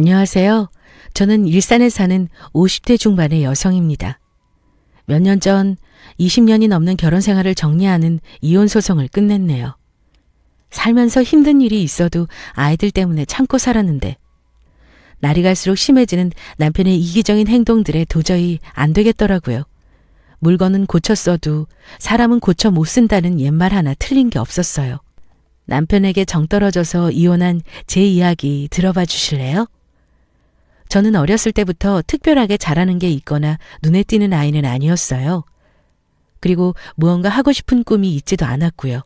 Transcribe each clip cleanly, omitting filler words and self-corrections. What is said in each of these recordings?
안녕하세요. 저는 일산에 사는 50대 중반의 여성입니다. 몇 년 전 20년이 넘는 결혼 생활을 정리하는 이혼 소송을 끝냈네요. 살면서 힘든 일이 있어도 아이들 때문에 참고 살았는데 날이 갈수록 심해지는 남편의 이기적인 행동들에 도저히 안 되겠더라고요. 물건은 고쳤어도 사람은 고쳐 못 쓴다는 옛말 하나 틀린 게 없었어요. 남편에게 정 떨어져서 이혼한 제 이야기 들어봐 주실래요? 저는 어렸을 때부터 특별하게 잘하는 게 있거나 눈에 띄는 아이는 아니었어요. 그리고 무언가 하고 싶은 꿈이 있지도 않았고요.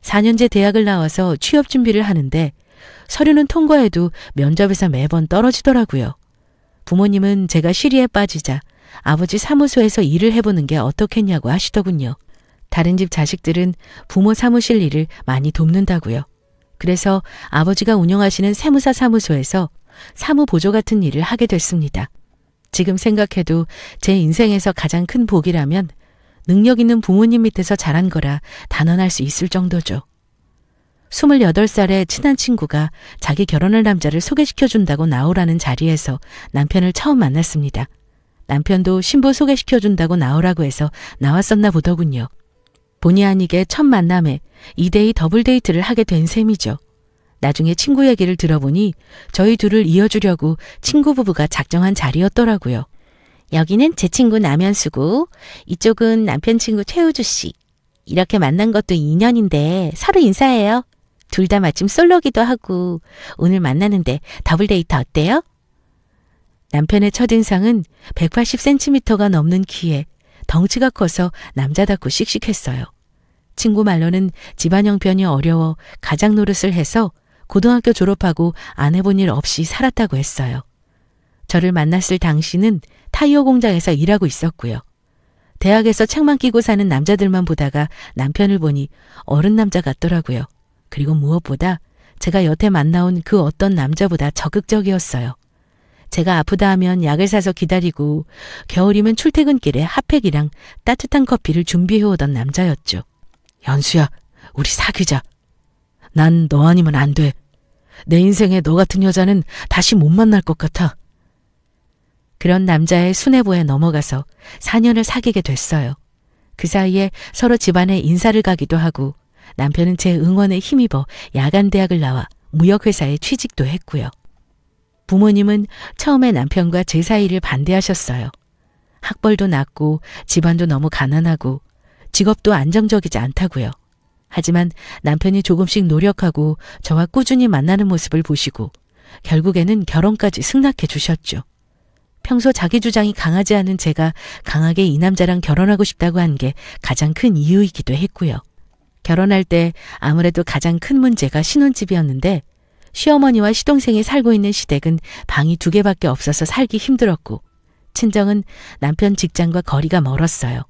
4년제 대학을 나와서 취업 준비를 하는데 서류는 통과해도 면접에서 매번 떨어지더라고요. 부모님은 제가 시리에 빠지자 아버지 사무소에서 일을 해보는 게 어떻겠냐고 하시더군요. 다른 집 자식들은 부모 사무실 일을 많이 돕는다고요. 그래서 아버지가 운영하시는 세무사 사무소에서 사무보조 같은 일을 하게 됐습니다. 지금 생각해도 제 인생에서 가장 큰 복이라면 능력 있는 부모님 밑에서 자란 거라 단언할 수 있을 정도죠. 28살에 친한 친구가 자기 결혼할 남자를 소개시켜준다고 나오라는 자리에서 남편을 처음 만났습니다. 남편도 신부 소개시켜준다고 나오라고 해서 나왔었나 보더군요. 본의 아니게 첫 만남에 2대2 더블 데이트를 하게 된 셈이죠. 나중에 친구 얘기를 들어보니 저희 둘을 이어주려고 친구 부부가 작정한 자리였더라고요. 여기는 제 친구 남현수고 이쪽은 남편 친구 최우주 씨. 이렇게 만난 것도 인연인데 서로 인사해요. 둘 다 마침 솔로기도 하고 오늘 만나는데 더블 데이트 어때요? 남편의 첫인상은 180cm가 넘는 키에 덩치가 커서 남자답고 씩씩했어요. 친구 말로는 집안 형편이 어려워 가장 노릇을 해서 고등학교 졸업하고 안 해본 일 없이 살았다고 했어요. 저를 만났을 당시는 타이어 공장에서 일하고 있었고요. 대학에서 책만 끼고 사는 남자들만 보다가 남편을 보니 어른 남자 같더라고요. 그리고 무엇보다 제가 여태 만나온 그 어떤 남자보다 적극적이었어요. 제가 아프다 하면 약을 사서 기다리고 겨울이면 출퇴근길에 핫팩이랑 따뜻한 커피를 준비해오던 남자였죠. 연수야, 우리 사귀자. 난 너 아니면 안 돼. 내 인생에 너 같은 여자는 다시 못 만날 것 같아. 그런 남자의 수뇌보에 넘어가서 4년을 사귀게 됐어요. 그 사이에 서로 집안에 인사를 가기도 하고 남편은 제 응원에 힘입어 야간대학을 나와 무역회사에 취직도 했고요. 부모님은 처음에 남편과 제 사이를 반대하셨어요. 학벌도 낮고 집안도 너무 가난하고 직업도 안정적이지 않다고요. 하지만 남편이 조금씩 노력하고 저와 꾸준히 만나는 모습을 보시고 결국에는 결혼까지 승낙해 주셨죠. 평소 자기 주장이 강하지 않은 제가 강하게 이 남자랑 결혼하고 싶다고 한 게 가장 큰 이유이기도 했고요. 결혼할 때 아무래도 가장 큰 문제가 신혼집이었는데 시어머니와 시동생이 살고 있는 시댁은 방이 2개밖에 없어서 살기 힘들었고 친정은 남편 직장과 거리가 멀었어요.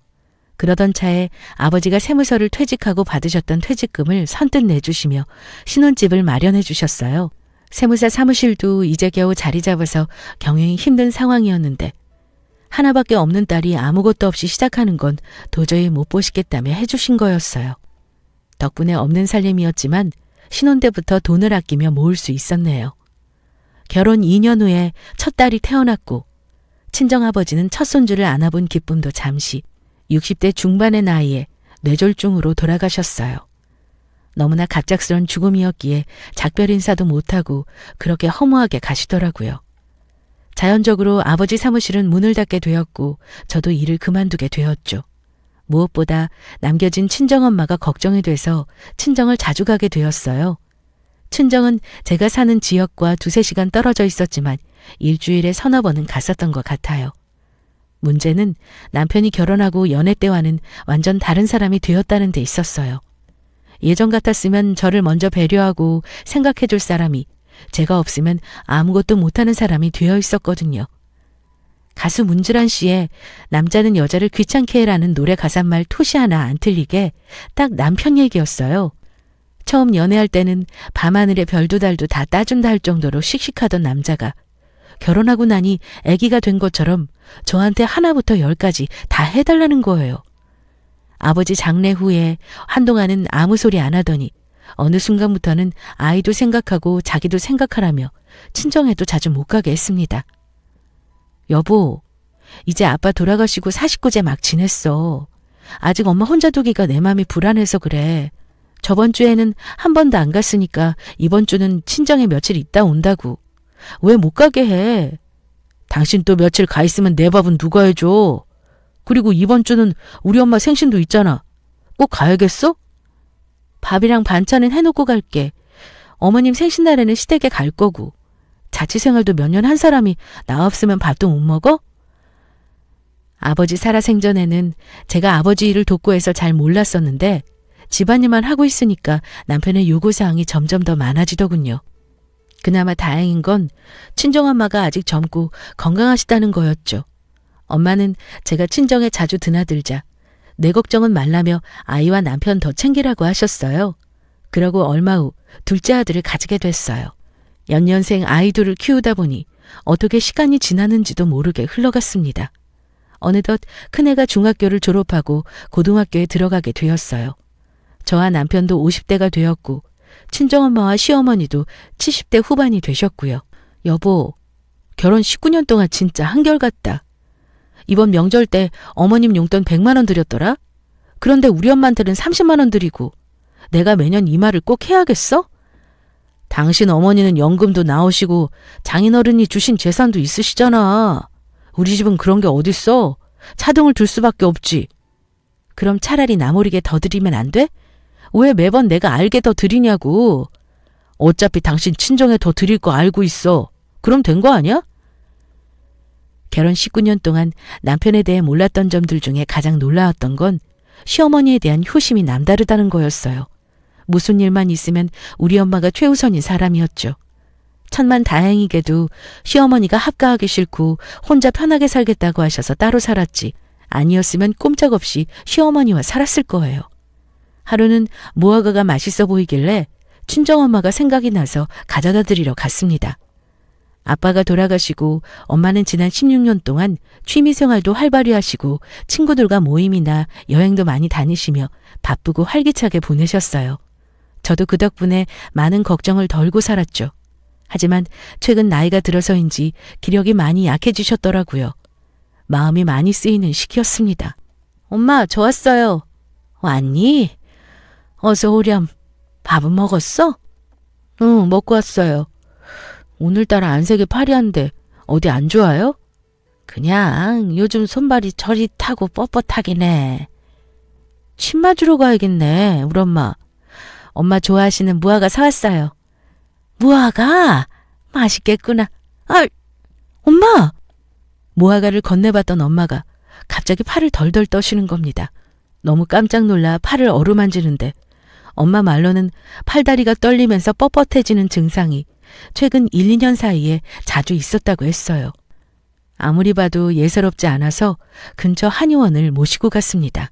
그러던 차에 아버지가 세무서를 퇴직하고 받으셨던 퇴직금을 선뜻 내주시며 신혼집을 마련해 주셨어요. 세무사 사무실도 이제 겨우 자리 잡아서 경영이 힘든 상황이었는데 하나밖에 없는 딸이 아무것도 없이 시작하는 건 도저히 못 보시겠다며 해주신 거였어요. 덕분에 없는 살림이었지만 신혼 때부터 돈을 아끼며 모을 수 있었네요. 결혼 2년 후에 첫 딸이 태어났고 친정아버지는 첫 손주를 안아본 기쁨도 잠시 60대 중반의 나이에 뇌졸중으로 돌아가셨어요. 너무나 갑작스런 죽음이었기에 작별 인사도 못하고 그렇게 허무하게 가시더라고요. 자연적으로 아버지 사무실은 문을 닫게 되었고 저도 일을 그만두게 되었죠. 무엇보다 남겨진 친정엄마가 걱정이 돼서 친정을 자주 가게 되었어요. 친정은 제가 사는 지역과 2-3시간 떨어져 있었지만 일주일에 서너 번은 갔었던 것 같아요. 문제는 남편이 결혼하고 연애 때와는 완전 다른 사람이 되었다는 데 있었어요. 예전 같았으면 저를 먼저 배려하고 생각해 줄 사람이 제가 없으면 아무것도 못하는 사람이 되어 있었거든요. 가수 문주란 씨의 남자는 여자를 귀찮게 해라는 노래 가사말 토시 하나 안 틀리게 딱 남편 얘기였어요. 처음 연애할 때는 밤하늘의 별도 달도 다 따준다 할 정도로 씩씩하던 남자가 결혼하고 나니 아기가 된 것처럼 저한테 하나부터 10까지 다 해달라는 거예요. 아버지 장례 후에 한동안은 아무 소리 안 하더니 어느 순간부터는 아이도 생각하고 자기도 생각하라며 친정에도 자주 못 가게 했습니다. 여보, 이제 아빠 돌아가시고 49제 막 지냈어. 아직 엄마 혼자 두기가 내 맘이 불안해서 그래. 저번 주에는 한 번도 안 갔으니까 이번 주는 친정에 며칠 있다 온다고. 왜 못 가게 해? 당신 또 며칠 가 있으면 내 밥은 누가 해줘? 그리고 이번 주는 우리 엄마 생신도 있잖아. 꼭 가야겠어? 밥이랑 반찬은 해놓고 갈게. 어머님 생신날에는 시댁에 갈 거고. 자취생활도 몇 년 한 사람이 나 없으면 밥도 못 먹어? 아버지 살아생전에는 제가 아버지 일을 돕고 해서 잘 몰랐었는데 집안일만 하고 있으니까 남편의 요구사항이 점점 더 많아지더군요. 그나마 다행인 건 친정엄마가 아직 젊고 건강하시다는 거였죠. 엄마는 제가 친정에 자주 드나들자 내 걱정은 말라며 아이와 남편 더 챙기라고 하셨어요. 그러고 얼마 후 둘째 아들을 가지게 됐어요. 연년생 아이들을 키우다 보니 어떻게 시간이 지나는지도 모르게 흘러갔습니다. 어느덧 큰애가 중학교를 졸업하고 고등학교에 들어가게 되었어요. 저와 남편도 50대가 되었고 친정엄마와 시어머니도 70대 후반이 되셨고요. 여보, 결혼 19년 동안 진짜 한결같다. 이번 명절 때 어머님 용돈 100만 원 드렸더라? 그런데 우리 엄마한테는 30만 원 드리고 내가 매년 이 말을 꼭 해야겠어? 당신 어머니는 연금도 나오시고 장인어른이 주신 재산도 있으시잖아. 우리 집은 그런 게 어딨어? 차등을 둘 수밖에 없지. 그럼 차라리 나무리게 더 드리면 안 돼? 왜 매번 내가 알게 더 드리냐고. 어차피 당신 친정에 더 드릴 거 알고 있어. 그럼 된 거 아니야? 결혼 19년 동안 남편에 대해 몰랐던 점들 중에 가장 놀라웠던 건 시어머니에 대한 효심이 남다르다는 거였어요. 무슨 일만 있으면 우리 엄마가 최우선인 사람이었죠. 천만다행이게도 시어머니가 합가하기 싫고 혼자 편하게 살겠다고 하셔서 따로 살았지 아니었으면 꼼짝없이 시어머니와 살았을 거예요. 하루는 무화과가 맛있어 보이길래 친정엄마가 생각이 나서 가져다 드리러 갔습니다. 아빠가 돌아가시고 엄마는 지난 16년 동안 취미생활도 활발히 하시고 친구들과 모임이나 여행도 많이 다니시며 바쁘고 활기차게 보내셨어요. 저도 그 덕분에 많은 걱정을 덜고 살았죠. 하지만 최근 나이가 들어서인지 기력이 많이 약해지셨더라고요. 마음이 많이 쓰이는 시기였습니다. 엄마, 저 왔어요. 왔니? 어서 오렴. 밥은 먹었어? 응, 먹고 왔어요. 오늘따라 안색이 파리한데 어디 안 좋아요? 그냥 요즘 손발이 저리 타고 뻣뻣하긴 해. 침 맞으러 가야겠네, 우리 엄마. 엄마 좋아하시는 무화과 사왔어요. 무화과? 맛있겠구나. 아, 엄마! 무화과를 건네봤던 엄마가 갑자기 팔을 덜덜 떠시는 겁니다. 너무 깜짝 놀라 팔을 어루만지는데 엄마 말로는 팔다리가 떨리면서 뻣뻣해지는 증상이 최근 1, 2년 사이에 자주 있었다고 했어요. 아무리 봐도 예사롭지 않아서 근처 한의원을 모시고 갔습니다.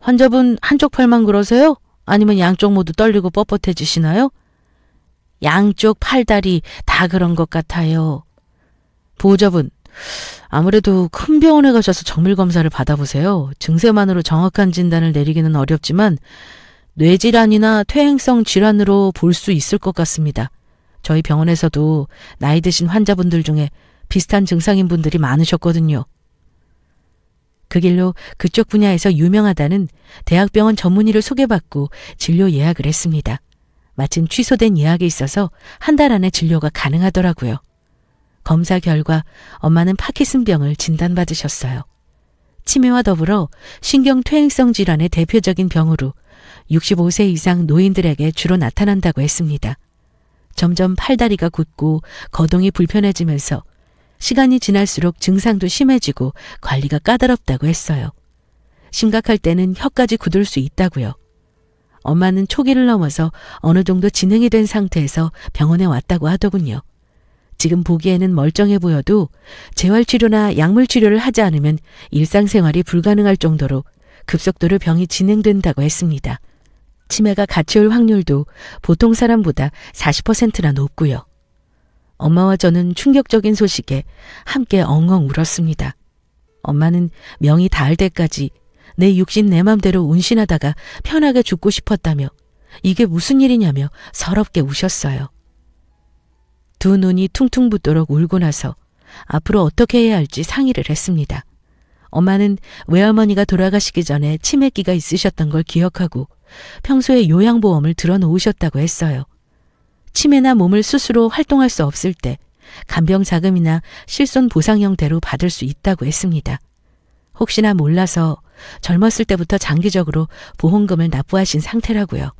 환자분 한쪽 팔만 그러세요? 아니면 양쪽 모두 떨리고 뻣뻣해지시나요? 양쪽 팔다리 다 그런 것 같아요. 보호자분, 아무래도 큰 병원에 가셔서 정밀검사를 받아보세요. 증세만으로 정확한 진단을 내리기는 어렵지만 뇌질환이나 퇴행성 질환으로 볼 수 있을 것 같습니다. 저희 병원에서도 나이 드신 환자분들 중에 비슷한 증상인 분들이 많으셨거든요. 그 길로 그쪽 분야에서 유명하다는 대학병원 전문의를 소개받고 진료 예약을 했습니다. 마침 취소된 예약이 있어서 한 달 안에 진료가 가능하더라고요. 검사 결과 엄마는 파킨슨병을 진단받으셨어요. 치매와 더불어 신경퇴행성 질환의 대표적인 병으로 65세 이상 노인들에게 주로 나타난다고 했습니다. 점점 팔다리가 굳고 거동이 불편해지면서 시간이 지날수록 증상도 심해지고 관리가 까다롭다고 했어요. 심각할 때는 혀까지 굳을 수 있다고요. 엄마는 초기를 넘어서 어느 정도 진행이 된 상태에서 병원에 왔다고 하더군요. 지금 보기에는 멀쩡해 보여도 재활치료나 약물치료를 하지 않으면 일상생활이 불가능할 정도로 급속도로 병이 진행된다고 했습니다. 치매가 같이 올 확률도 보통 사람보다 40%나 높고요. 엄마와 저는 충격적인 소식에 함께 엉엉 울었습니다. 엄마는 명이 닿을 때까지 내 육신 내 맘대로 운신하다가 편하게 죽고 싶었다며 이게 무슨 일이냐며 서럽게 우셨어요. 두 눈이 퉁퉁 붓도록 울고 나서 앞으로 어떻게 해야 할지 상의를 했습니다. 엄마는 외할머니가 돌아가시기 전에 치매기가 있으셨던 걸 기억하고 평소에 요양보험을 들어놓으셨다고 했어요. 치매나 몸을 스스로 활동할 수 없을 때 간병 자금이나 실손 보상 형태로 받을 수 있다고 했습니다. 혹시나 몰라서 젊었을 때부터 장기적으로 보험금을 납부하신 상태라고요.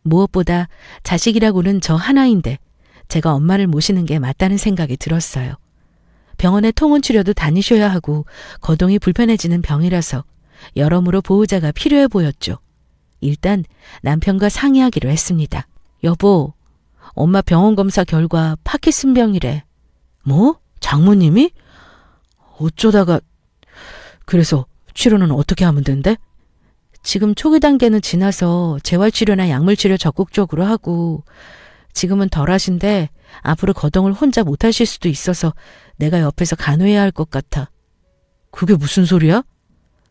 무엇보다 자식이라고는 저 하나인데 제가 엄마를 모시는 게 맞다는 생각이 들었어요. 병원에 통원 치료도 다니셔야 하고 거동이 불편해지는 병이라서 여러모로 보호자가 필요해 보였죠. 일단 남편과 상의하기로 했습니다. 여보, 엄마 병원 검사 결과 파킨슨병이래. 뭐? 장모님이? 어쩌다가... 그래서 치료는 어떻게 하면 된대? 지금 초기 단계는 지나서 재활치료나 약물치료 적극적으로 하고 지금은 덜하신데 앞으로 거동을 혼자 못하실 수도 있어서 내가 옆에서 간호해야 할 것 같아. 그게 무슨 소리야?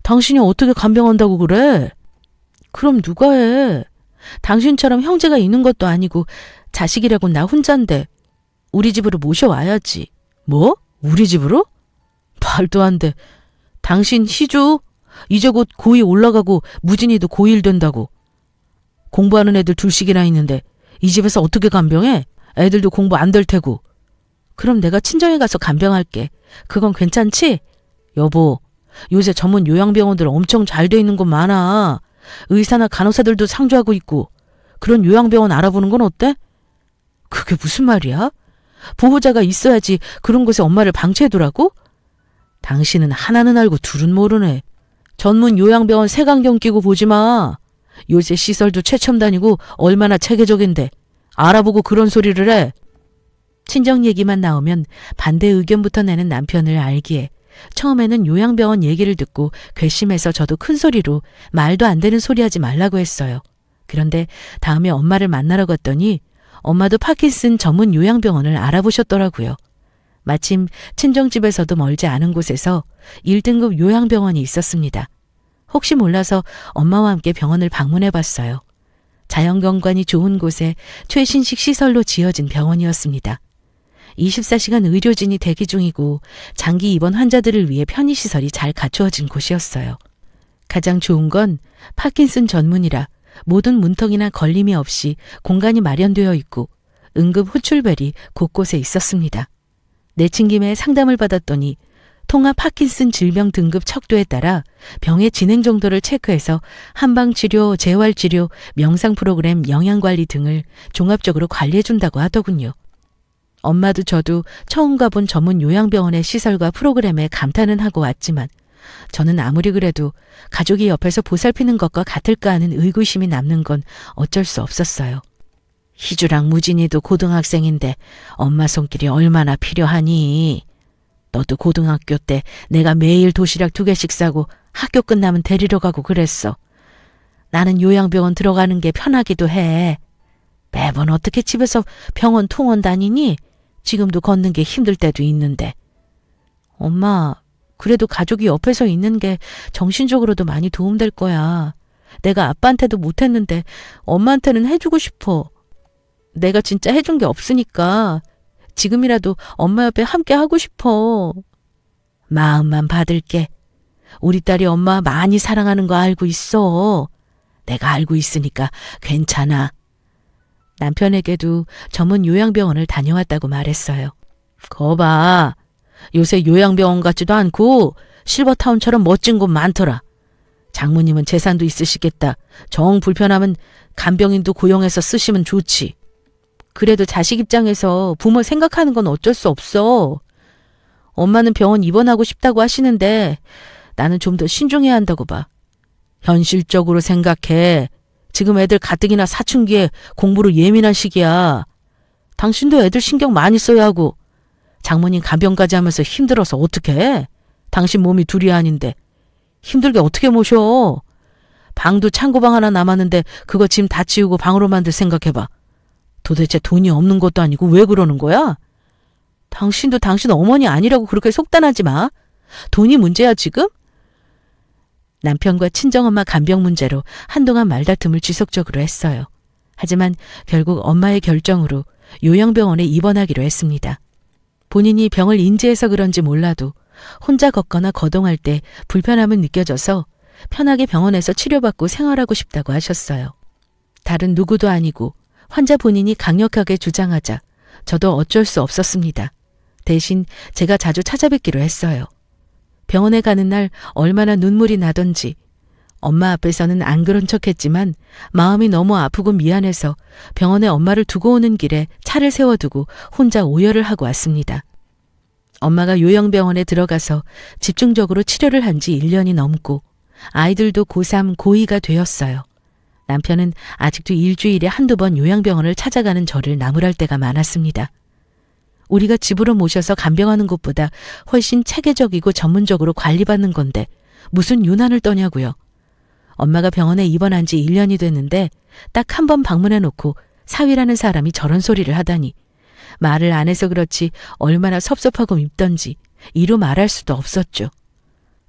당신이 어떻게 간병한다고 그래? 그럼 누가 해? 당신처럼 형제가 있는 것도 아니고 자식이라고 나 혼잔데 우리 집으로 모셔와야지. 뭐? 우리 집으로? 말도 안 돼. 당신 희주 이제 곧 고2 올라가고 무진이도 고1 된다고. 공부하는 애들 둘씩이나 있는데 이 집에서 어떻게 간병해? 애들도 공부 안 될 테고. 그럼 내가 친정에 가서 간병할게. 그건 괜찮지? 여보, 요새 전문 요양병원들 엄청 잘 돼 있는 곳 많아. 의사나 간호사들도 상주하고 있고. 그런 요양병원 알아보는 건 어때? 그게 무슨 말이야? 보호자가 있어야지 그런 곳에 엄마를 방치해두라고? 당신은 하나는 알고 둘은 모르네. 전문 요양병원 색안경 끼고 보지 마. 요새 시설도 최첨단이고 얼마나 체계적인데 알아보고 그런 소리를 해. 친정 얘기만 나오면 반대 의견부터 내는 남편을 알기에 처음에는 요양병원 얘기를 듣고 괘씸해서 저도 큰 소리로 말도 안 되는 소리 하지 말라고 했어요. 그런데 다음에 엄마를 만나러 갔더니 엄마도 파킨슨 전문 요양병원을 알아보셨더라고요. 마침 친정집에서도 멀지 않은 곳에서 1등급 요양병원이 있었습니다. 혹시 몰라서 엄마와 함께 병원을 방문해 봤어요. 자연경관이 좋은 곳에 최신식 시설로 지어진 병원이었습니다. 24시간 의료진이 대기 중이고 장기 입원 환자들을 위해 편의시설이 잘 갖추어진 곳이었어요. 가장 좋은 건 파킨슨 전문이라 모든 문턱이나 걸림이 없이 공간이 마련되어 있고 응급 호출벨이 곳곳에 있었습니다. 내친김에 상담을 받았더니 통합 파킨슨 질병 등급 척도에 따라 병의 진행 정도를 체크해서 한방치료, 재활치료, 명상 프로그램, 영양관리 등을 종합적으로 관리해준다고 하더군요. 엄마도 저도 처음 가본 전문 요양병원의 시설과 프로그램에 감탄은 하고 왔지만 저는 아무리 그래도 가족이 옆에서 보살피는 것과 같을까 하는 의구심이 남는 건 어쩔 수 없었어요. 희주랑 무진이도 고등학생인데 엄마 손길이 얼마나 필요하니? 너도 고등학교 때 내가 매일 도시락 2개씩 싸고 학교 끝나면 데리러 가고 그랬어. 나는 요양병원 들어가는 게 편하기도 해. 매번 어떻게 집에서 병원 통원 다니니? 지금도 걷는 게 힘들 때도 있는데. 엄마, 그래도 가족이 옆에서 있는 게 정신적으로도 많이 도움될 거야. 내가 아빠한테도 못했는데 엄마한테는 해주고 싶어. 내가 진짜 해준 게 없으니까 지금이라도 엄마 옆에 함께 하고 싶어. 마음만 받을게. 우리 딸이 엄마 많이 사랑하는 거 알고 있어. 내가 알고 있으니까 괜찮아. 남편에게도 전문 요양병원을 다녀왔다고 말했어요. 거봐. 요새 요양병원 같지도 않고 실버타운처럼 멋진 곳 많더라. 장모님은 재산도 있으시겠다. 정 불편하면 간병인도 고용해서 쓰시면 좋지. 그래도 자식 입장에서 부모 생각하는 건 어쩔 수 없어. 엄마는 병원 입원하고 싶다고 하시는데 나는 좀 더 신중해야 한다고 봐. 현실적으로 생각해. 지금 애들 가뜩이나 사춘기에 공부로 예민한 시기야. 당신도 애들 신경 많이 써야 하고 장모님 간병까지 하면서 힘들어서 어떡해? 당신 몸이 둘이 아닌데 힘들게 어떻게 모셔? 방도 창고방 하나 남았는데 그거 짐 다 치우고 방으로 만들 생각해봐. 도대체 돈이 없는 것도 아니고 왜 그러는 거야? 당신도 당신 어머니 아니라고 그렇게 속단하지 마. 돈이 문제야 지금? 남편과 친정엄마 간병 문제로 한동안 말다툼을 지속적으로 했어요. 하지만 결국 엄마의 결정으로 요양병원에 입원하기로 했습니다. 본인이 병을 인지해서 그런지 몰라도 혼자 걷거나 거동할 때 불편함은 느껴져서 편하게 병원에서 치료받고 생활하고 싶다고 하셨어요. 다른 누구도 아니고 환자 본인이 강력하게 주장하자 저도 어쩔 수 없었습니다. 대신 제가 자주 찾아뵙기로 했어요. 병원에 가는 날 얼마나 눈물이 나던지 엄마 앞에서는 안 그런 척했지만 마음이 너무 아프고 미안해서 병원에 엄마를 두고 오는 길에 차를 세워두고 혼자 오열을 하고 왔습니다. 엄마가 요양병원에 들어가서 집중적으로 치료를 한 지 1년이 넘고 아이들도 고3, 고2가 되었어요. 남편은 아직도 일주일에 한두 번 요양병원을 찾아가는 저를 나무랄 때가 많았습니다. 우리가 집으로 모셔서 간병하는 것보다 훨씬 체계적이고 전문적으로 관리받는 건데 무슨 유난을 떠냐고요. 엄마가 병원에 입원한 지 1년이 됐는데 딱 한 번 방문해놓고 사위라는 사람이 저런 소리를 하다니 말을 안 해서 그렇지 얼마나 섭섭하고 밉던지 이루 말할 수도 없었죠.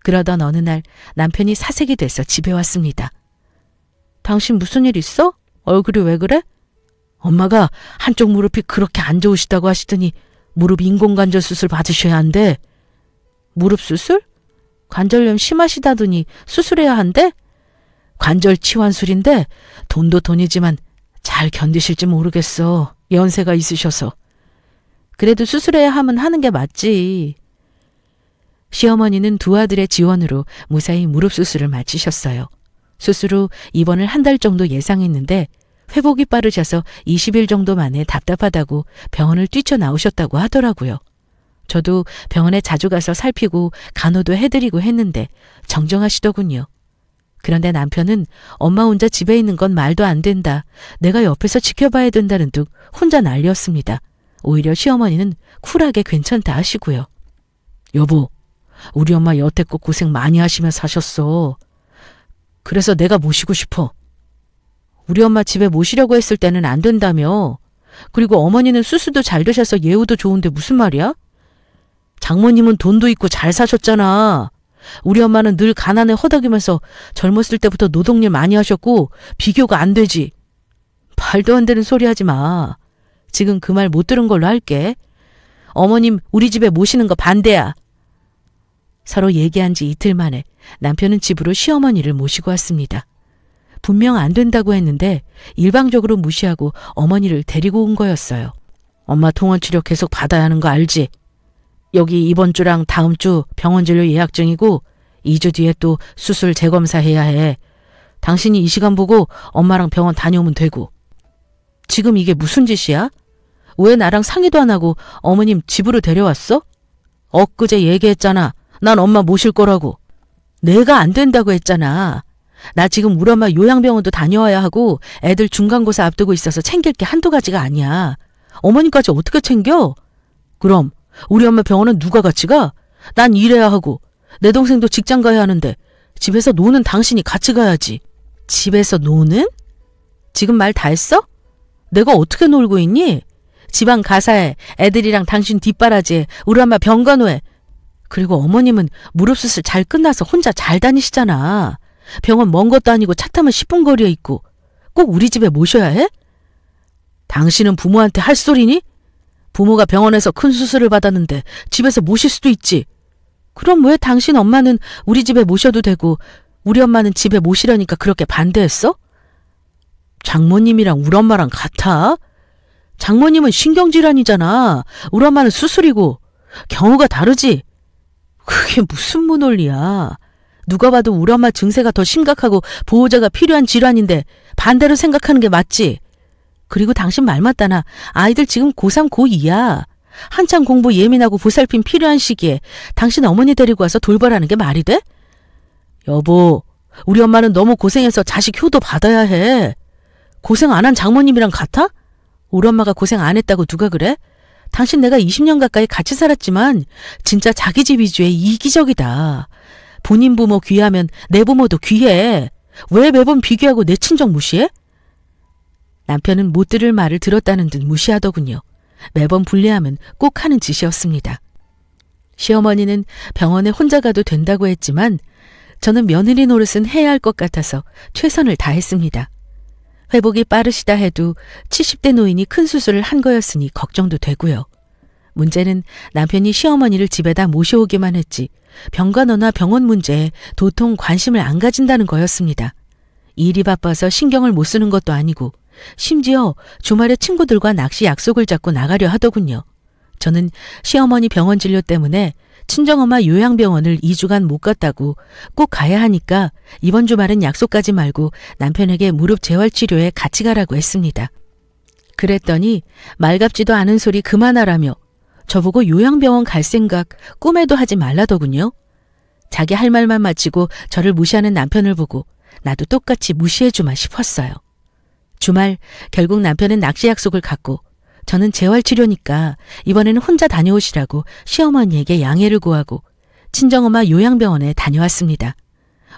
그러던 어느 날 남편이 사색이 돼서 집에 왔습니다. 당신 무슨 일 있어? 얼굴이 왜 그래? 엄마가 한쪽 무릎이 그렇게 안 좋으시다고 하시더니 무릎 인공관절 수술 받으셔야 한대. 무릎 수술? 관절염 심하시다더니 수술해야 한대? 관절 치환술인데 돈도 돈이지만 잘 견디실지 모르겠어. 연세가 있으셔서. 그래도 수술해야 하면 하는 게 맞지. 시어머니는 두 아들의 지원으로 무사히 무릎 수술을 마치셨어요. 수술 후 입원을 한 달 정도 예상했는데 회복이 빠르셔서 20일 정도 만에 답답하다고 병원을 뛰쳐나오셨다고 하더라고요. 저도 병원에 자주 가서 살피고 간호도 해드리고 했는데 정정하시더군요. 그런데 남편은 엄마 혼자 집에 있는 건 말도 안 된다. 내가 옆에서 지켜봐야 된다는 둥 혼자 난리였습니다. 오히려 시어머니는 쿨하게 괜찮다 하시고요. 여보, 우리 엄마 여태껏 고생 많이 하시며 사셨어. 그래서 내가 모시고 싶어. 우리 엄마 집에 모시려고 했을 때는 안 된다며. 그리고 어머니는 수술도 잘 되셔서 예후도 좋은데 무슨 말이야? 장모님은 돈도 있고 잘 사셨잖아. 우리 엄마는 늘 가난에 허덕이면서 젊었을 때부터 노동일 많이 하셨고 비교가 안 되지. 말도 안 되는 소리 하지 마. 지금 그 말 못 들은 걸로 할게. 어머님 우리 집에 모시는 거 반대야. 서로 얘기한 지 이틀 만에 남편은 집으로 시어머니를 모시고 왔습니다. 분명 안 된다고 했는데 일방적으로 무시하고 어머니를 데리고 온 거였어요. 엄마 통원 치료 계속 받아야 하는 거 알지? 여기 이번 주랑 다음 주 병원 진료 예약 중이고 2주 뒤에 또 수술 재검사해야 해. 당신이 이 시간 보고 엄마랑 병원 다녀오면 되고. 지금 이게 무슨 짓이야? 왜 나랑 상의도 안 하고 어머님 집으로 데려왔어? 엊그제 얘기했잖아. 난 엄마 모실 거라고. 내가 안 된다고 했잖아. 나 지금 우리 엄마 요양병원도 다녀와야 하고 애들 중간고사 앞두고 있어서 챙길 게 한두 가지가 아니야. 어머니까지 어떻게 챙겨? 그럼 우리 엄마 병원은 누가 같이 가? 난 일해야 하고 내 동생도 직장 가야 하는데 집에서 노는 당신이 같이 가야지. 집에서 노는? 지금 말 다 했어? 내가 어떻게 놀고 있니? 지방 가사에 애들이랑 당신 뒷바라지에 우리 엄마 병간호에. 그리고 어머님은 무릎 수술 잘 끝나서 혼자 잘 다니시잖아. 병원 먼 것도 아니고 차 타면 10분 거리에 있고 꼭 우리 집에 모셔야 해? 당신은 부모한테 할 소리니? 부모가 병원에서 큰 수술을 받았는데 집에서 모실 수도 있지. 그럼 왜 당신 엄마는 우리 집에 모셔도 되고 우리 엄마는 집에 모시려니까 그렇게 반대했어? 장모님이랑 우리 엄마랑 같아? 장모님은 신경질환이잖아. 우리 엄마는 수술이고 경우가 다르지. 그게 무슨 무논리야. 누가 봐도 우리 엄마 증세가 더 심각하고 보호자가 필요한 질환인데 반대로 생각하는 게 맞지. 그리고 당신 말 맞다나 아이들 지금 고3, 고2야. 한창 공부 예민하고 보살핌 필요한 시기에 당신 어머니 데리고 와서 돌보라는 게 말이 돼? 여보, 우리 엄마는 너무 고생해서 자식 효도 받아야 해. 고생 안 한 장모님이랑 같아? 우리 엄마가 고생 안 했다고 누가 그래? 당신 내가 20년 가까이 같이 살았지만 진짜 자기 집 위주의 이기적이다. 본인 부모 귀하면 내 부모도 귀해. 왜 매번 비교하고 내 친정 무시해? 남편은 못 들을 말을 들었다는 듯 무시하더군요. 매번 불리하면 꼭 하는 짓이었습니다. 시어머니는 병원에 혼자 가도 된다고 했지만 저는 며느리 노릇은 해야 할 것 같아서 최선을 다했습니다. 회복이 빠르시다 해도 70대 노인이 큰 수술을 한 거였으니 걱정도 되고요. 문제는 남편이 시어머니를 집에다 모셔오기만 했지 병간호나 병원 문제에 도통 관심을 안 가진다는 거였습니다. 일이 바빠서 신경을 못 쓰는 것도 아니고 심지어 주말에 친구들과 낚시 약속을 잡고 나가려 하더군요. 저는 시어머니 병원 진료 때문에 친정엄마 요양병원을 2주간 못 갔다고 꼭 가야 하니까 이번 주말은 약속 가지 말고 남편에게 무릎 재활치료에 같이 가라고 했습니다. 그랬더니 말갑지도 않은 소리 그만하라며 저보고 요양병원 갈 생각 꿈에도 하지 말라더군요. 자기 할 말만 마치고 저를 무시하는 남편을 보고 나도 똑같이 무시해주마 싶었어요. 주말 결국 남편은 낚시 약속을 갖고 저는 재활치료니까 이번에는 혼자 다녀오시라고 시어머니에게 양해를 구하고 친정엄마 요양병원에 다녀왔습니다.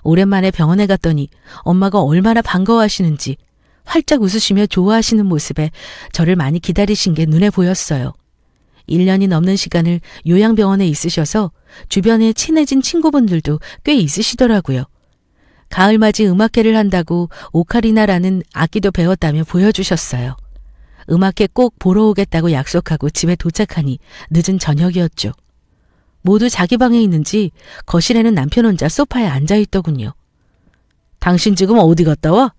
오랜만에 병원에 갔더니 엄마가 얼마나 반가워하시는지 활짝 웃으시며 좋아하시는 모습에 저를 많이 기다리신 게 눈에 보였어요. 1년이 넘는 시간을 요양병원에 있으셔서 주변에 친해진 친구분들도 꽤 있으시더라고요. 가을맞이 음악회를 한다고 오카리나라는 악기도 배웠다며 보여주셨어요. 음악회 꼭 보러 오겠다고 약속하고 집에 도착하니 늦은 저녁이었죠. 모두 자기 방에 있는지 거실에는 남편 혼자 소파에 앉아있더군요. 당신 지금 어디 갔다 와?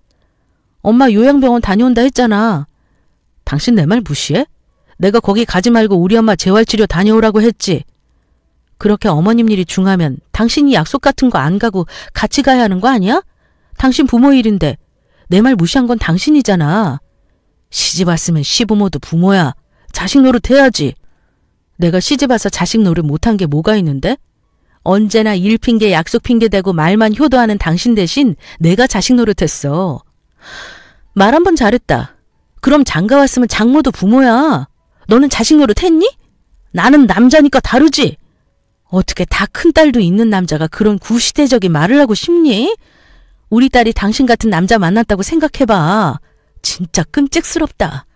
엄마 요양병원 다녀온다 했잖아. 당신 내 말 무시해? 내가 거기 가지 말고 우리 엄마 재활치료 다녀오라고 했지. 그렇게 어머님 일이 중하면 당신이 약속 같은 거 안 가고 같이 가야 하는 거 아니야? 당신 부모 일인데 내 말 무시한 건 당신이잖아. 시집 왔으면 시부모도 부모야. 자식 노릇 해야지. 내가 시집 와서 자식 노릇 못한 게 뭐가 있는데? 언제나 일 핑계 약속 핑계 대고 말만 효도하는 당신 대신 내가 자식 노릇했어. 말 한 번 잘했다. 그럼 장가 왔으면 장모도 부모야. 너는 자식 노릇 했니? 나는 남자니까 다르지. 어떻게 다 큰딸도 있는 남자가 그런 구시대적인 말을 하고 싶니? 우리 딸이 당신 같은 남자 만났다고 생각해봐. 진짜 끔찍스럽다.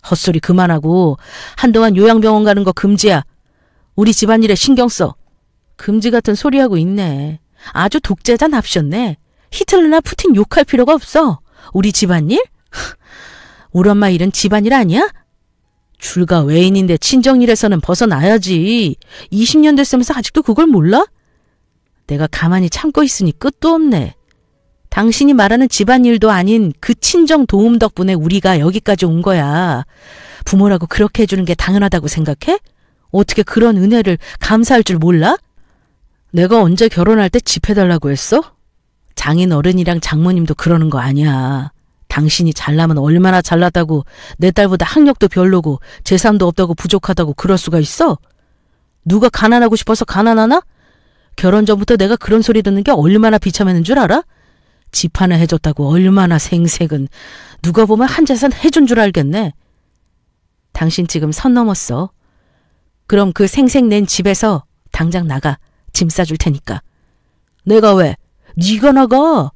헛소리 그만하고 한동안 요양병원 가는 거 금지야. 우리 집안일에 신경 써. 금지 같은 소리하고 있네. 아주 독재자 납셨네. 히틀러나 푸틴 욕할 필요가 없어. 우리 집안일? 우리 엄마 일은 집안일 아니야? 줄가 외인인데 친정일에서는 벗어나야지. 20년 됐으면서 아직도 그걸 몰라? 내가 가만히 참고 있으니 끝도 없네. 당신이 말하는 집안일도 아닌 그 친정 도움 덕분에 우리가 여기까지 온 거야. 부모라고 그렇게 해주는 게 당연하다고 생각해? 어떻게 그런 은혜를 감사할 줄 몰라? 내가 언제 결혼할 때 집 해달라고 했어? 장인 어른이랑 장모님도 그러는 거 아니야. 당신이 잘나면 얼마나 잘났다고 내 딸보다 학력도 별로고 재산도 없다고 부족하다고 그럴 수가 있어? 누가 가난하고 싶어서 가난하나? 결혼 전부터 내가 그런 소리 듣는 게 얼마나 비참했는 줄 알아? 집 하나 해줬다고 얼마나 생색은. 누가 보면 한 재산 해준 줄 알겠네. 당신 지금 선 넘었어. 그럼 그 생색 낸 집에서 당장 나가. 짐 싸줄 테니까. 내가 왜? 네가 나가.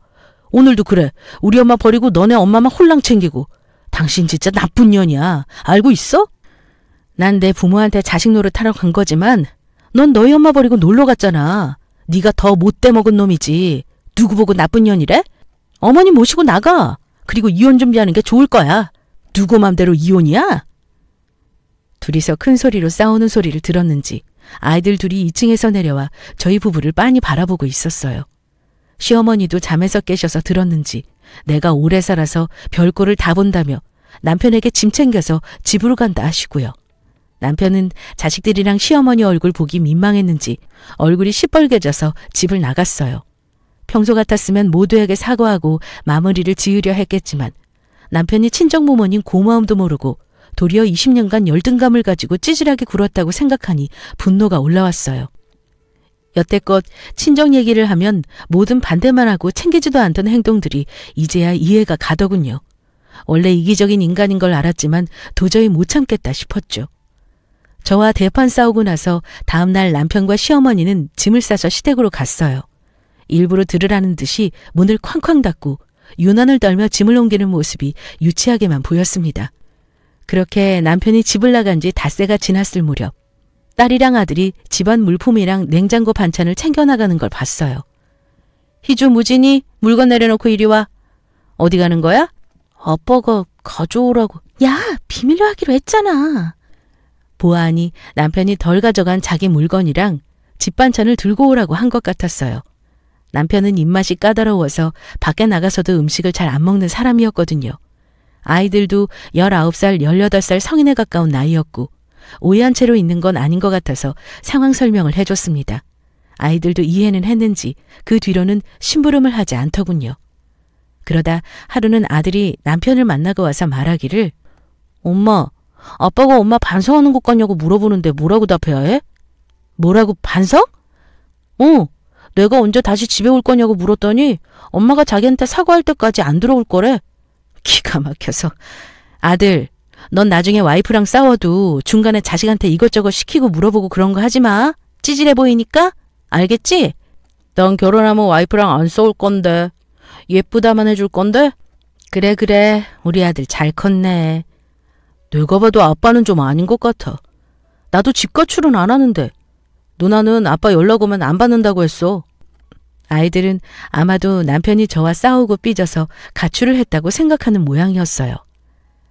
오늘도 그래. 우리 엄마 버리고 너네 엄마만 홀랑 챙기고. 당신 진짜 나쁜 년이야. 알고 있어? 난 내 부모한테 자식 노릇하러 간 거지만 넌 너희 엄마 버리고 놀러 갔잖아. 네가 더 못돼 먹은 놈이지. 누구 보고 나쁜 년이래? 어머니 모시고 나가. 그리고 이혼 준비하는 게 좋을 거야. 누구 맘대로 이혼이야? 둘이서 큰 소리로 싸우는 소리를 들었는지 아이들 둘이 2층에서 내려와 저희 부부를 빤히 바라보고 있었어요. 시어머니도 잠에서 깨셔서 들었는지 내가 오래 살아서 별꼴을 다 본다며 남편에게 짐 챙겨서 집으로 간다 하시고요. 남편은 자식들이랑 시어머니 얼굴 보기 민망했는지 얼굴이 시뻘개져서 집을 나갔어요. 평소 같았으면 모두에게 사과하고 마무리를 지으려 했겠지만 남편이 친정부모님 고마움도 모르고 도리어 20년간 열등감을 가지고 찌질하게 굴었다고 생각하니 분노가 올라왔어요. 여태껏 친정 얘기를 하면 뭐든 반대만 하고 챙기지도 않던 행동들이 이제야 이해가 가더군요. 원래 이기적인 인간인 걸 알았지만 도저히 못 참겠다 싶었죠. 저와 대판 싸우고 나서 다음날 남편과 시어머니는 짐을 싸서 시댁으로 갔어요. 일부러 들으라는 듯이 문을 쾅쾅 닫고 유난을 떨며 짐을 옮기는 모습이 유치하게만 보였습니다. 그렇게 남편이 집을 나간 지 닷새가 지났을 무렵 딸이랑 아들이 집안 물품이랑 냉장고 반찬을 챙겨나가는 걸 봤어요. 희주 무진이 물건 내려놓고 이리 와. 어디 가는 거야? 아빠가 가져오라고. 야, 비밀로 하기로 했잖아. 보아하니 남편이 덜 가져간 자기 물건이랑 집 반찬을 들고 오라고 한 것 같았어요. 남편은 입맛이 까다로워서 밖에 나가서도 음식을 잘 안 먹는 사람이었거든요. 아이들도 19살, 18살 성인에 가까운 나이였고 오해한 채로 있는 건 아닌 것 같아서 상황 설명을 해줬습니다. 아이들도 이해는 했는지 그 뒤로는 심부름을 하지 않더군요. 그러다 하루는 아들이 남편을 만나고 와서 말하기를 엄마, 아빠가 엄마 반성하는 것 같냐고 물어보는데 뭐라고 답해야 해? 뭐라고 반성? 내가 언제 다시 집에 올 거냐고 물었더니 엄마가 자기한테 사과할 때까지 안 들어올 거래. 기가 막혀서. 아들, 넌 나중에 와이프랑 싸워도 중간에 자식한테 이것저것 시키고 물어보고 그런 거 하지 마. 찌질해 보이니까? 알겠지? 난 결혼하면 와이프랑 안 싸울 건데. 예쁘다만 해줄 건데? 그래. 우리 아들 잘 컸네. 내가 봐도 아빠는 좀 아닌 것 같아. 나도 집 가출은 안 하는데. 누나는 아빠 연락 오면 안 받는다고 했어. 아이들은 아마도 남편이 저와 싸우고 삐져서 가출을 했다고 생각하는 모양이었어요.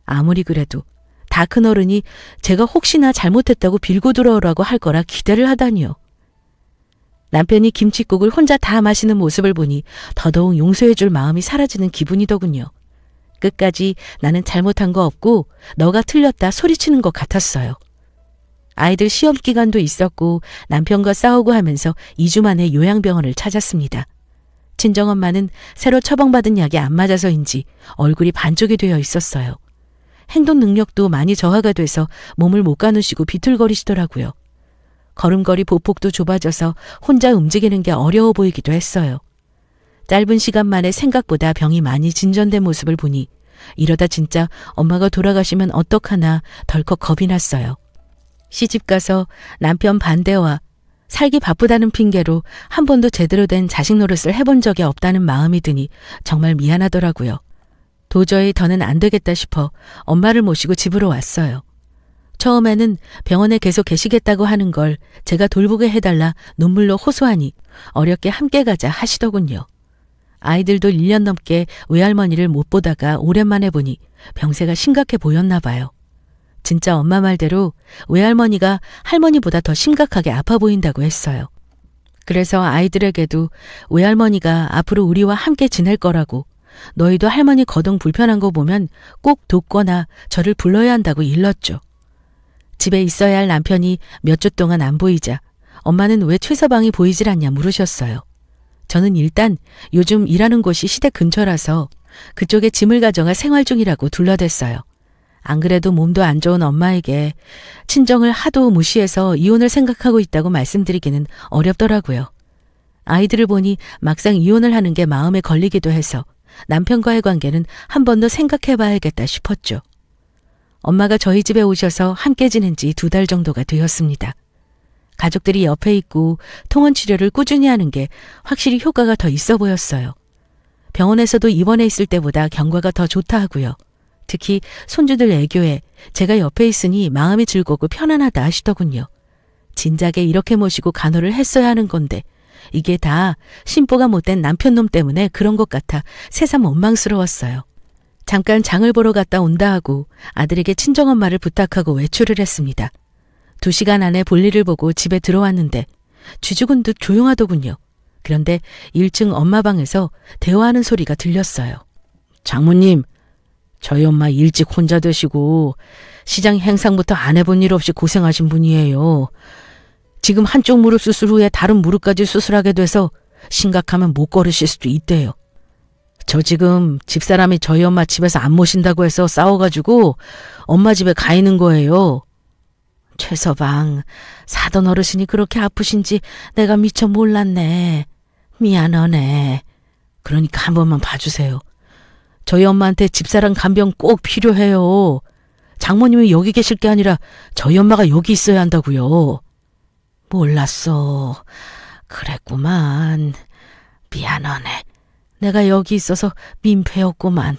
아무리 그래도 다 큰 어른이 제가 혹시나 잘못했다고 빌고 들어오라고 할 거라 기대를 하다니요. 남편이 김칫국을 혼자 다 마시는 모습을 보니 더더욱 용서해 줄 마음이 사라지는 기분이더군요. 끝까지 나는 잘못한 거 없고 너가 틀렸다 소리치는 것 같았어요. 아이들 시험 기간도 있었고 남편과 싸우고 하면서 2주 만에 요양병원을 찾았습니다. 친정엄마는 새로 처방받은 약이 안 맞아서인지 얼굴이 반쪽이 되어 있었어요. 행동 능력도 많이 저하가 돼서 몸을 못 가누시고 비틀거리시더라고요. 걸음걸이 보폭도 좁아져서 혼자 움직이는 게 어려워 보이기도 했어요. 짧은 시간 만에 생각보다 병이 많이 진전된 모습을 보니 이러다 진짜 엄마가 돌아가시면 어떡하나 덜컥 겁이 났어요. 시집가서 남편 반대와 살기 바쁘다는 핑계로 한 번도 제대로 된 자식 노릇을 해본 적이 없다는 마음이 드니 정말 미안하더라고요. 도저히 더는 안 되겠다 싶어 엄마를 모시고 집으로 왔어요. 처음에는 병원에 계속 계시겠다고 하는 걸 제가 돌보게 해달라 눈물로 호소하니 어렵게 함께 가자 하시더군요. 아이들도 1년 넘게 외할머니를 못 보다가 오랜만에 보니 병세가 심각해 보였나 봐요. 진짜 엄마 말대로 외할머니가 할머니보다 더 심각하게 아파 보인다고 했어요. 그래서 아이들에게도 외할머니가 앞으로 우리와 함께 지낼 거라고 너희도 할머니 거동 불편한 거 보면 꼭 돕거나 저를 불러야 한다고 일렀죠. 집에 있어야 할 남편이 몇 주 동안 안 보이자 엄마는 왜 최서방이 보이질 않냐 물으셨어요. 저는 일단 요즘 일하는 곳이 시댁 근처라서 그쪽에 짐을 가져가 생활 중이라고 둘러댔어요. 안 그래도 몸도 안 좋은 엄마에게 친정을 하도 무시해서 이혼을 생각하고 있다고 말씀드리기는 어렵더라고요. 아이들을 보니 막상 이혼을 하는 게 마음에 걸리기도 해서 남편과의 관계는 한 번 더 생각해봐야겠다 싶었죠. 엄마가 저희 집에 오셔서 함께 지낸 지 2달 정도가 되었습니다. 가족들이 옆에 있고 통원 치료를 꾸준히 하는 게 확실히 효과가 더 있어 보였어요. 병원에서도 입원해 있을 때보다 경과가 더 좋다 하고요. 특히 손주들 애교에 제가 옆에 있으니 마음이 즐겁고 편안하다 하시더군요. 진작에 이렇게 모시고 간호를 했어야 하는 건데 이게 다 심보가 못된 남편놈 때문에 그런 것 같아 새삼 원망스러웠어요. 잠깐 장을 보러 갔다 온다 하고 아들에게 친정엄마를 부탁하고 외출을 했습니다. 2시간 안에 볼일을 보고 집에 들어왔는데 쥐죽은 듯 조용하더군요. 그런데 1층 엄마 방에서 대화하는 소리가 들렸어요. 장모님, 저희 엄마 일찍 혼자 되시고 시장 행상부터 안 해본 일 없이 고생하신 분이에요. 지금 한쪽 무릎 수술 후에 다른 무릎까지 수술하게 돼서 심각하면 못 걸으실 수도 있대요. 저 지금 집사람이 저희 엄마 집에서 안 모신다고 해서 싸워가지고 엄마 집에 가 있는 거예요. 최서방, 사돈 어르신이 그렇게 아프신지 내가 미처 몰랐네. 미안하네. 그러니까 한 번만 봐주세요. 저희 엄마한테 집사람 간병 꼭 필요해요. 장모님이 여기 계실 게 아니라 저희 엄마가 여기 있어야 한다고요. 몰랐어. 그랬구만. 미안하네. 내가 여기 있어서 민폐였구만.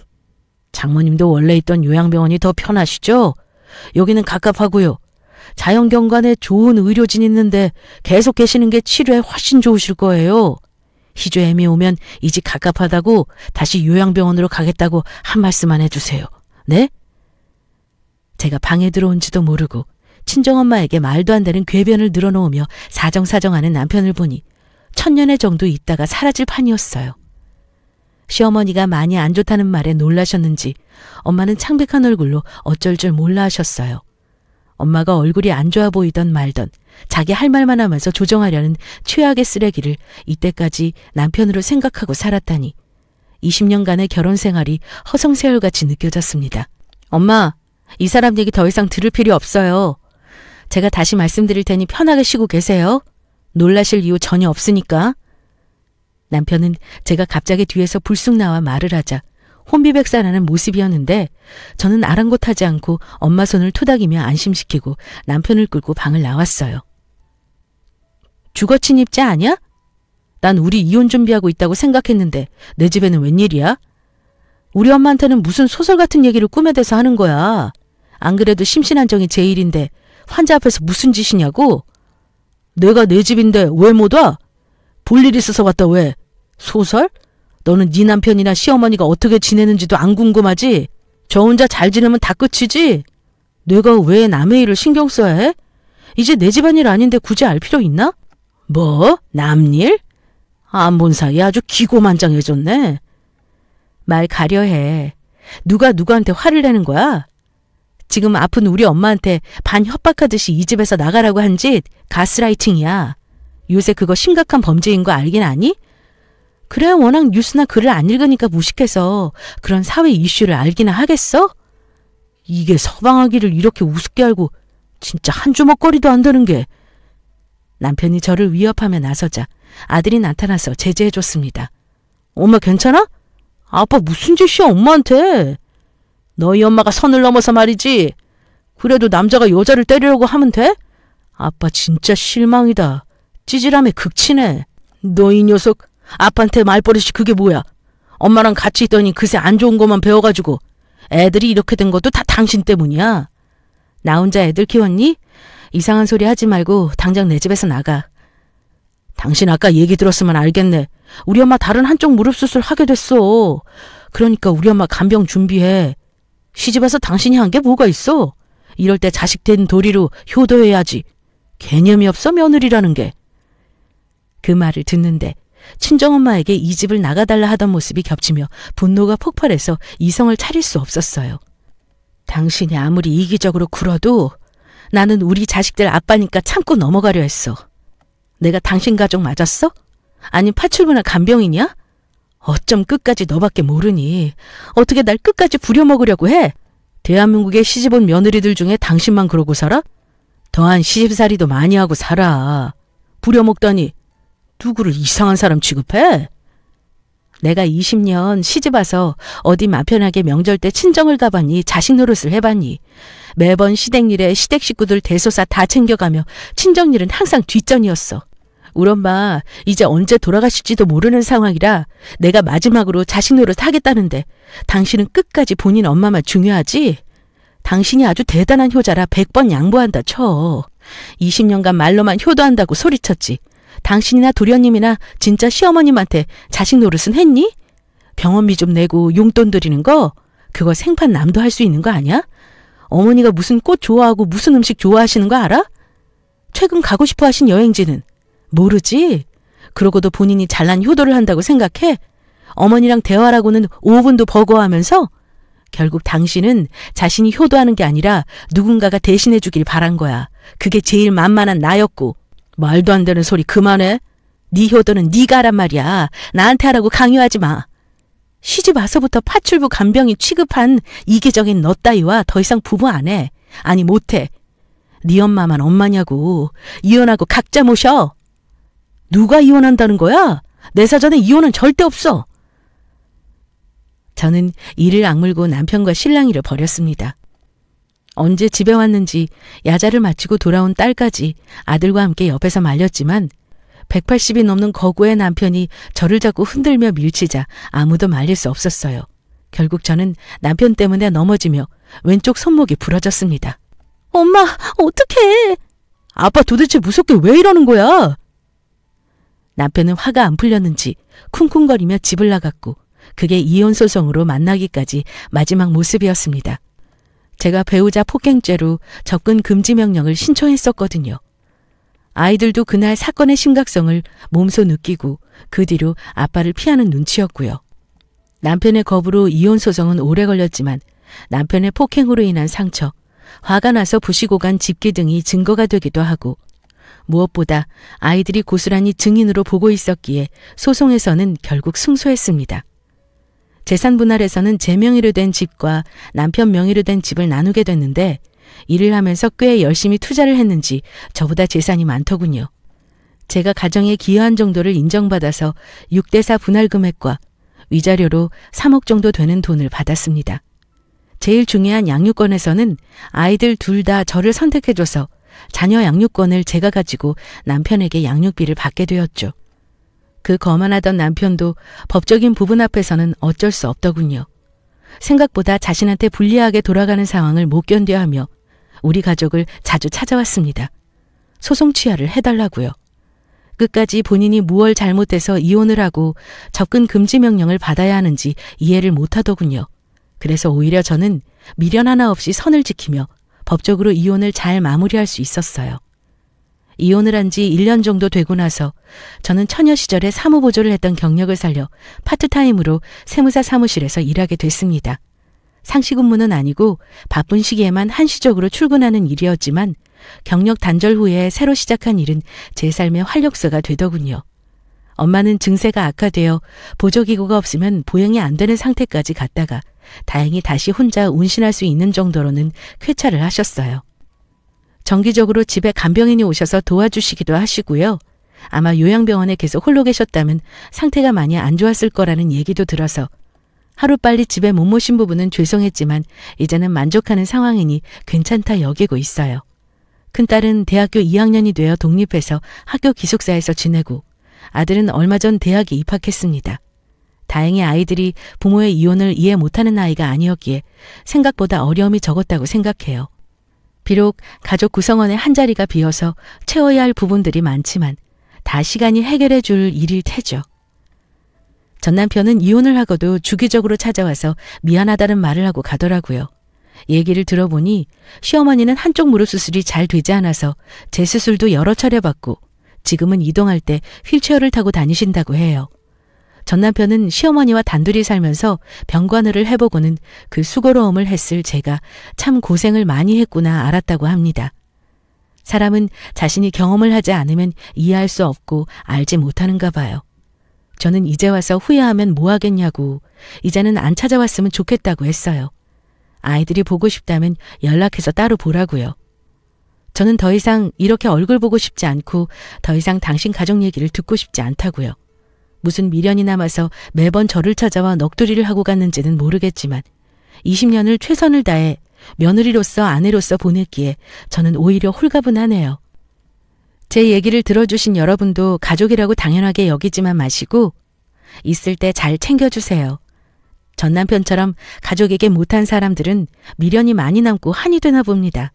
장모님도 원래 있던 요양병원이 더 편하시죠? 여기는 갑갑하고요. 자연경관에 좋은 의료진 있는데 계속 계시는 게 치료에 훨씬 좋으실 거예요. 희조애미 오면 이 집 갑갑하다고 다시 요양병원으로 가겠다고 한 말씀만 해주세요. 네? 제가 방에 들어온지도 모르고 친정엄마에게 말도 안 되는 궤변을 늘어놓으며 사정사정하는 남편을 보니 천년의 정도 있다가 사라질 판이었어요. 시어머니가 많이 안 좋다는 말에 놀라셨는지 엄마는 창백한 얼굴로 어쩔 줄 몰라 하셨어요. 엄마가 얼굴이 안 좋아 보이던 말던 자기 할 말만 하면서 조정하려는 최악의 쓰레기를 이때까지 남편으로 생각하고 살았다니 20년간의 결혼 생활이 허송세월같이 느껴졌습니다. 엄마, 이 사람 얘기 더 이상 들을 필요 없어요. 제가 다시 말씀드릴 테니 편하게 쉬고 계세요. 놀라실 이유 전혀 없으니까. 남편은 제가 갑자기 뒤에서 불쑥 나와 말을 하자 혼비백산하는 모습이었는데 저는 아랑곳하지 않고 엄마 손을 토닥이며 안심시키고 남편을 끌고 방을 나왔어요. 주거 침입자 아니야? 난 우리 이혼 준비하고 있다고 생각했는데 내 집에는 웬일이야? 우리 엄마한테는 무슨 소설 같은 얘기를 꾸며대서 하는 거야. 안 그래도 심신안 정이 제 일인데 환자 앞에서 무슨 짓이냐고? 내가 내 집인데 왜 못 와? 볼 일 있어서 왔다 왜? 소설? 너는 네 남편이나 시어머니가 어떻게 지내는지도 안 궁금하지? 저 혼자 잘 지내면 다 끝이지? 내가 왜 남의 일을 신경 써야 해? 이제 내 집안일 아닌데 굳이 알 필요 있나? 뭐? 남일? 안 본 사이에 아주 기고만장해졌네. 말 가려해. 누가 누구한테 화를 내는 거야? 지금 아픈 우리 엄마한테 반 협박하듯이 이 집에서 나가라고 한 짓 가스라이팅이야. 요새 그거 심각한 범죄인 거 알긴 아니? 그래 워낙 뉴스나 글을 안 읽으니까 무식해서 그런 사회 이슈를 알기나 하겠어? 이게 서방아기를 이렇게 우습게 알고 진짜 한 주먹거리도 안 되는 게. 남편이 저를 위협하며 나서자 아들이 나타나서 제지해줬습니다. 엄마 괜찮아? 아빠 무슨 짓이야 엄마한테. 너희 엄마가 선을 넘어서 말이지. 그래도 남자가 여자를 때리려고 하면 돼? 아빠 진짜 실망이다. 찌질함에 극치네. 너 이 녀석 아빠한테 말버릇이 그게 뭐야. 엄마랑 같이 있더니 그새 안 좋은 것만 배워가지고 애들이 이렇게 된 것도 다 당신 때문이야. 나 혼자 애들 키웠니? 이상한 소리 하지 말고 당장 내 집에서 나가. 당신 아까 얘기 들었으면 알겠네. 우리 엄마 다른 한쪽 무릎 수술 하게 됐어. 그러니까 우리 엄마 간병 준비해. 시집와서 당신이 한 게 뭐가 있어? 이럴 때 자식 된 도리로 효도해야지. 개념이 없어 며느리라는 게. 그 말을 듣는데 친정엄마에게 이 집을 나가달라 하던 모습이 겹치며 분노가 폭발해서 이성을 차릴 수 없었어요. 당신이 아무리 이기적으로 굴어도 나는 우리 자식들 아빠니까 참고 넘어가려 했어. 내가 당신 가족 맞았어? 아니 파출부나 간병이냐? 어쩜 끝까지 너밖에 모르니. 어떻게 날 끝까지 부려먹으려고 해? 대한민국에 시집온 며느리들 중에 당신만 그러고 살아? 더한 시집살이도 많이 하고 살아. 부려먹다니 누구를 이상한 사람 취급해? 내가 20년 시집와서 어디 맘 편하게 명절 때 친정을 가봤니? 자식 노릇을 해봤니? 매번 시댁일에 시댁 식구들 대소사 다 챙겨가며 친정일은 항상 뒷전이었어. 우리 엄마 이제 언제 돌아가실지도 모르는 상황이라 내가 마지막으로 자식 노릇 하겠다는데 당신은 끝까지 본인 엄마만 중요하지? 당신이 아주 대단한 효자라 100번 양보한다 쳐. 20년간 말로만 효도한다고 소리쳤지. 당신이나 도련님이나 진짜 시어머님한테 자식 노릇은 했니? 병원비 좀 내고 용돈 드리는 거? 그거 생판 남도 할 수 있는 거 아니야? 어머니가 무슨 꽃 좋아하고 무슨 음식 좋아하시는 거 알아? 최근 가고 싶어 하신 여행지는? 모르지? 그러고도 본인이 잘난 효도를 한다고 생각해? 어머니랑 대화라고는 5분도 버거워하면서? 결국 당신은 자신이 효도하는 게 아니라 누군가가 대신해 주길 바란 거야. 그게 제일 만만한 나였고. 말도 안 되는 소리 그만해. 네 효도는 네가 하란 말이야. 나한테 하라고 강요하지 마. 시집 와서부터 파출부 간병이 취급한 이기적인 너 따위와 더 이상 부부 안 해. 아니 못해. 네 엄마만 엄마냐고. 이혼하고 각자 모셔. 누가 이혼한다는 거야? 내 사전에 이혼은 절대 없어. 저는 이를 악물고 남편과 실랑이를 벌였습니다. 언제 집에 왔는지 야자를 마치고 돌아온 딸까지 아들과 함께 옆에서 말렸지만 180이 넘는 거구의 남편이 저를 자꾸 흔들며 밀치자 아무도 말릴 수 없었어요. 결국 저는 남편 때문에 넘어지며 왼쪽 손목이 부러졌습니다. 엄마, 어떡해. 아빠 도대체 무섭게 왜 이러는 거야? 남편은 화가 안 풀렸는지 쿵쿵거리며 집을 나갔고 그게 이혼 소송으로 만나기까지 마지막 모습이었습니다. 제가 배우자 폭행죄로 접근 금지 명령을 신청했었거든요. 아이들도 그날 사건의 심각성을 몸소 느끼고 그 뒤로 아빠를 피하는 눈치였고요. 남편의 거부로 이혼 소송은 오래 걸렸지만 남편의 폭행으로 인한 상처, 화가 나서 부시고 간 집기 등이 증거가 되기도 하고 무엇보다 아이들이 고스란히 증인으로 보고 있었기에 소송에서는 결국 승소했습니다. 재산 분할에서는 제 명의로 된 집과 남편 명의로 된 집을 나누게 됐는데 일을 하면서 꽤 열심히 투자를 했는지 저보다 재산이 많더군요. 제가 가정에 기여한 정도를 인정받아서 6대4 분할 금액과 위자료로 3억 정도 되는 돈을 받았습니다. 제일 중요한 양육권에서는 아이들 둘 다 저를 선택해줘서 자녀 양육권을 제가 가지고 남편에게 양육비를 받게 되었죠. 그 거만하던 남편도 법적인 부분 앞에서는 어쩔 수 없더군요. 생각보다 자신한테 불리하게 돌아가는 상황을 못 견뎌하며 우리 가족을 자주 찾아왔습니다. 소송 취하를 해달라고요. 끝까지 본인이 무얼 잘못해서 이혼을 하고 접근 금지 명령을 받아야 하는지 이해를 못하더군요. 그래서 오히려 저는 미련 하나 없이 선을 지키며 법적으로 이혼을 잘 마무리할 수 있었어요. 이혼을 한 지 1년 정도 되고 나서 저는 처녀 시절에 사무보조를 했던 경력을 살려 파트타임으로 세무사 사무실에서 일하게 됐습니다. 상시 근무는 아니고 바쁜 시기에만 한시적으로 출근하는 일이었지만 경력 단절 후에 새로 시작한 일은 제 삶의 활력소가 되더군요. 엄마는 증세가 악화되어 보조기구가 없으면 보행이 안 되는 상태까지 갔다가 다행히 다시 혼자 운신할 수 있는 정도로는 쾌차를 하셨어요. 정기적으로 집에 간병인이 오셔서 도와주시기도 하시고요. 아마 요양병원에 계속 홀로 계셨다면 상태가 많이 안 좋았을 거라는 얘기도 들어서 하루빨리 집에 못 모신 부분은 죄송했지만 이제는 만족하는 상황이니 괜찮다 여기고 있어요. 큰딸은 대학교 2학년이 되어 독립해서 학교 기숙사에서 지내고 아들은 얼마 전 대학에 입학했습니다. 다행히 아이들이 부모의 이혼을 이해 못하는 나이가 아니었기에 생각보다 어려움이 적었다고 생각해요. 비록 가족 구성원의 한자리가 비어서 채워야 할 부분들이 많지만 다 시간이 해결해 줄 일일 테죠. 전 남편은 이혼을 하고도 주기적으로 찾아와서 미안하다는 말을 하고 가더라고요. 얘기를 들어보니 시어머니는 한쪽 무릎 수술이 잘 되지 않아서 재수술도 여러 차례 받고 지금은 이동할 때 휠체어를 타고 다니신다고 해요. 전 남편은 시어머니와 단둘이 살면서 병관을 해보고는 그 수고로움을 했을 제가 참 고생을 많이 했구나 알았다고 합니다. 사람은 자신이 경험을 하지 않으면 이해할 수 없고 알지 못하는가 봐요. 저는 이제 와서 후회하면 뭐 하겠냐고 이제는 안 찾아왔으면 좋겠다고 했어요. 아이들이 보고 싶다면 연락해서 따로 보라고요. 저는 더 이상 이렇게 얼굴 보고 싶지 않고 더 이상 당신 가족 얘기를 듣고 싶지 않다고요. 무슨 미련이 남아서 매번 저를 찾아와 넋두리를 하고 갔는지는 모르겠지만 20년을 최선을 다해 며느리로서 아내로서 보냈기에 저는 오히려 홀가분하네요. 제 얘기를 들어주신 여러분도 가족이라고 당연하게 여기지만 마시고 있을 때 잘 챙겨주세요. 전 남편처럼 가족에게 못한 사람들은 미련이 많이 남고 한이 되나 봅니다.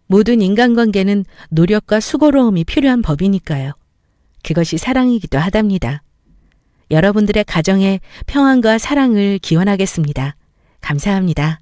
모든 인간관계는 노력과 수고로움이 필요한 법이니까요. 그것이 사랑이기도 하답니다. 여러분들의 가정에 평안과 사랑을 기원하겠습니다. 감사합니다.